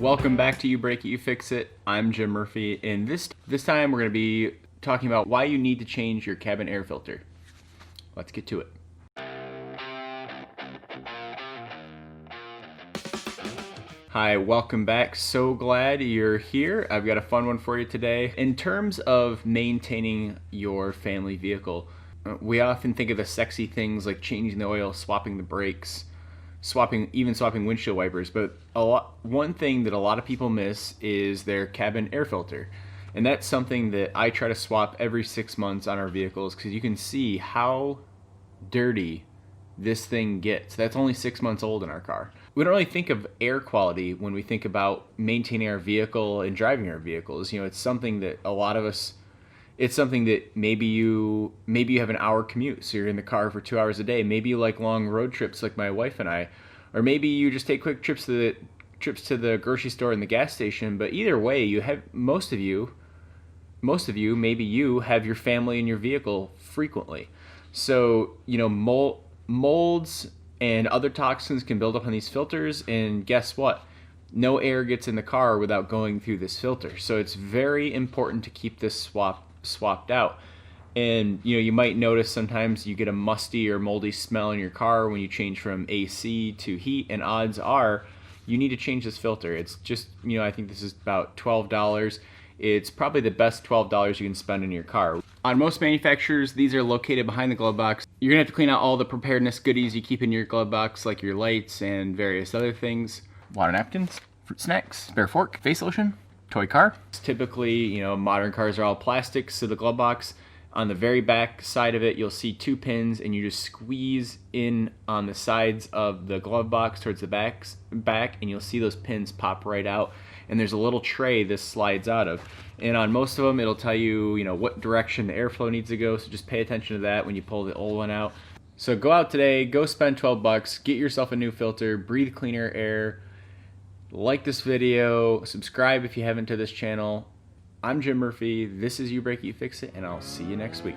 Welcome back to You Break It, You Fix It. I'm Jim Murphy, and this time we're going to be talking about why you need to change your cabin air filter. Let's get to it. Hi, welcome back. So glad you're here. I've got a fun one for you today. In terms of maintaining your family vehicle, we often think of the sexy things like changing the oil, swapping the brakes, swapping windshield wipers, but one thing that a lot of people miss is their cabin air filter. And that's something that I try to swap every 6 months on our vehicles, because you can see how dirty this thing gets. That's only 6 months old in our car. We don't really think of air quality when we think about maintaining our vehicle and driving our vehicles. You know, it's something that a lot of us, it's something that maybe you have an hour commute, so you're in the car for 2 hours a day. Maybe you like long road trips like my wife and I, or maybe you just take quick trips to the grocery store and the gas station. But either way, you have most of you, maybe you have your family in your vehicle frequently. So, you know, molds and other toxins can build up on these filters, and guess what? No air gets in the car without going through this filter. So it's very important to keep this swapped out. And you know, you might notice sometimes you get a musty or moldy smell in your car when you change from AC to heat, and odds are you need to change this filter. It's just, you know, I think this is about $12. It's probably the best $12 you can spend in your car. On most manufacturers, these are located behind the glove box. You're gonna have to clean out all the preparedness goodies you keep in your glove box, like your lights and various other things. Water napkins, fruit snacks, spare fork, face lotion, toy car. Typically, you know, modern cars are all plastic, so the glove box, on the very back side of it, you'll see 2 pins, and you just squeeze in on the sides of the glove box towards the back, and you'll see those pins pop right out. And there's a little tray this slides out of. And on most of them, it'll tell you, you know, what direction the airflow needs to go, so just pay attention to that when you pull the old one out. So go out today, go spend 12 bucks, get yourself a new filter, breathe cleaner air. Like this video, subscribe if you haven't to this channel. I'm Jim Murphy, this is You Break It, You Fix It, and I'll see you next week.